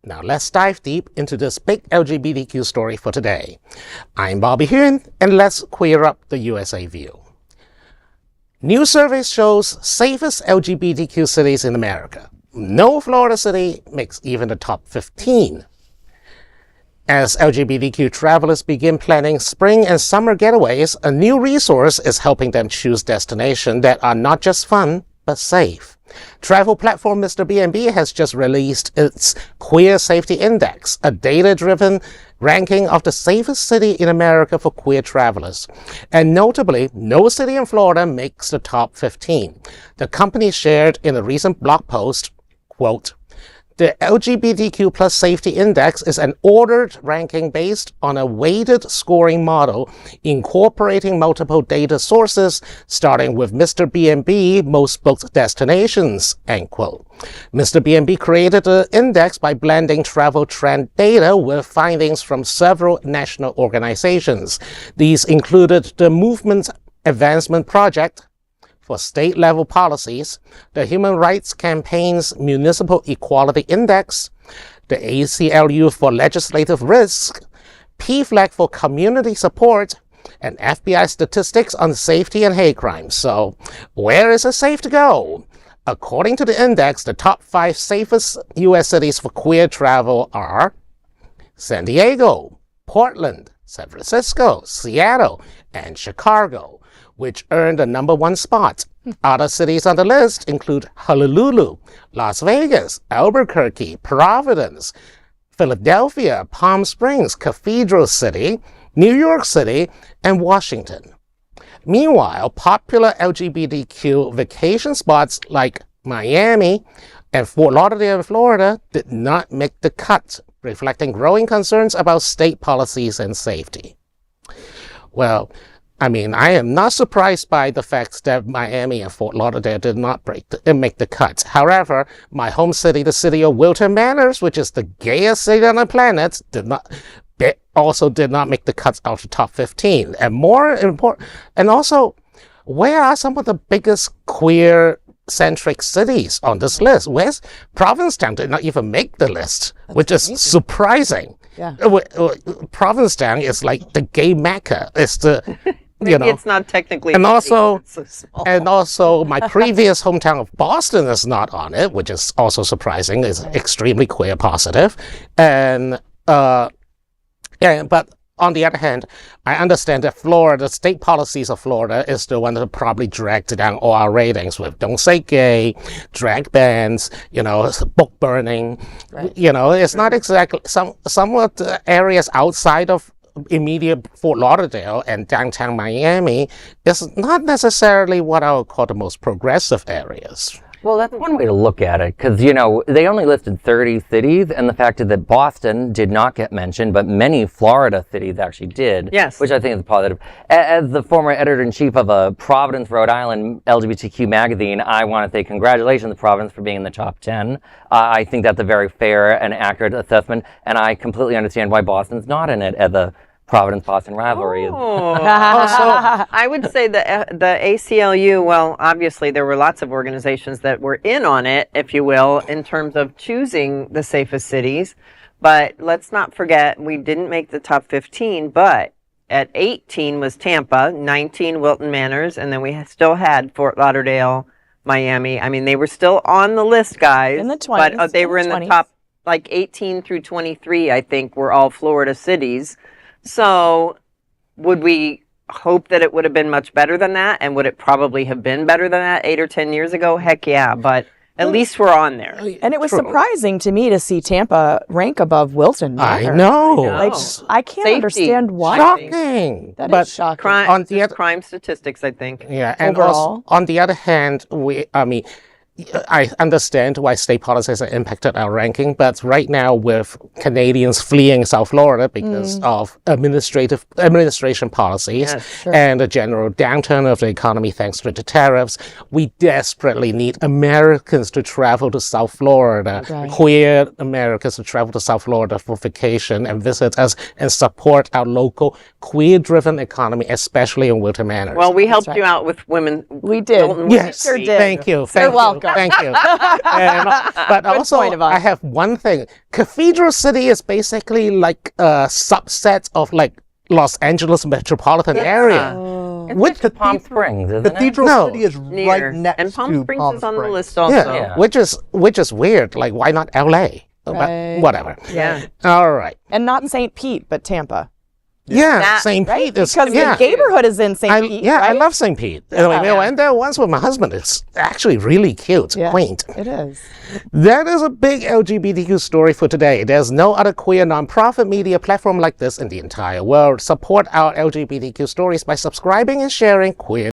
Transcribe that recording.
Now let's dive deep into this big LGBTQ story for today. I'm Bobby Huynh, and let's queer up the USA view. New survey shows safest LGBTQ cities in America. No Florida city makes even the top 15. As LGBTQ travelers begin planning spring and summer getaways, a new resource is helping them choose destinations that are not just fun, but safe. Travel platform Misterb&b has just released its Queer Safety Index, a data-driven ranking of the safest city in America for queer travelers. And notably, no city in Florida makes the top 15. The company shared in a recent blog post, quote, "The LGBTQ plus safety index is an ordered ranking based on a weighted scoring model incorporating multiple data sources, starting with Misterb&b most booked destinations," end quote. Misterb&b created the index by blending travel trend data with findings from several national organizations. These included the Movement Advancement Project for state-level policies, the Human Rights Campaign's Municipal Equality Index, the ACLU for legislative risk, PFLAG for community support, and FBI statistics on safety and hate crimes. So, where is it safe to go? According to the index, the top 5 safest U.S. cities for queer travel are San Diego, Portland, San Francisco, Seattle, and Chicago, which earned the number 1 spot. Other cities on the list include Honolulu, Las Vegas, Albuquerque, Providence, Philadelphia, Palm Springs, Cathedral City, New York City, and Washington. Meanwhile, popular LGBTQ vacation spots like Miami and Fort Lauderdale in Florida did not make the cut, reflecting growing concerns about state policies and safety. Well, I am not surprised by the fact that Miami and Fort Lauderdale did not make the cut. However, my home city, the city of Wilton Manors, which is the gayest city on the planet, also did not make the cut of the top 15. And more important, and also, where are some of the biggest queer-centric cities on this list? Where's Provincetown did not even make the list, which is surprising. Yeah. Provincetown is like the gay mecca. It's the Maybe it's not technically. And also my previous hometown of Boston is not on it, which is also surprising. It's extremely queer positive. And but on the other hand, I understand that Florida, state policies of Florida is the one that probably dragged down all our ratings with don't say gay, drag bans, book burning. Right. It's not exactly some of the areas outside of immediate Fort Lauderdale and downtown Miami is not necessarily what I would call the most progressive areas. Well, that's one way to look at it, because, they only listed 30 cities, and the fact is that Boston did not get mentioned, but many Florida cities actually did, yes, which I think is positive. As the former editor-in-chief of a Providence, Rhode Island LGBTQ magazine, I want to say congratulations to Providence for being in the top 10. I think that's a very fair and accurate assessment, and I completely understand why Boston's not in it as a Providence-Boston rivalry. I would say the ACLU, well, obviously there were lots of organizations that were in on it, if you will, in terms of choosing the safest cities. But let's not forget, we didn't make the top 15, but at 18 was Tampa, 19 Wilton Manors, and then we still had Fort Lauderdale, Miami. They were still on the list, guys. In the 20s. But they were in the top, like 18 through 23, I think, were all Florida cities. So would we hope that it would have been much better than that? And would it probably have been better than that 8 or 10 years ago? Heck yeah. But at least we're on there. And it was surprising to me to see Tampa rank above Wilton. I know. Like, I can't understand why. Shocking. That is shocking. Crime statistics, I think. Yeah. And overall. Also, on the other hand, I understand why state policies have impacted our ranking, but right now with Canadians fleeing South Florida because of administration policies and the general downturn of the economy thanks to the tariffs, we desperately need Americans to travel to South Florida, queer Americans to travel to South Florida for vacation and visit us and support our local queer-driven economy, especially in Wilton Manors. Well, we helped you out with women. We did. Yes, sure did. Thank you. You're welcome. Thank you. But also, point, Yvonne. I have one thing. Cathedral City is basically like a subset of like Los Angeles metropolitan area. Which the Palm Springs, isn't Cathedral No. City is Near. right next and Palm to Springs Palm is on the Springs. list also. Yeah, which is weird. Like, why not LA? Right. But whatever. Yeah. All right. And not St. Pete, but Tampa. Yeah, That- St. Right? Pete is Because yeah. the neighborhood is in St. Pete, I right? love St. Pete. Anyway, I went there once with my husband. It's actually really cute, Yeah, quaint. It is. That is a big LGBTQ story for today. There's no other queer nonprofit media platform like this in the entire world. Support our LGBTQ stories by subscribing and sharing queer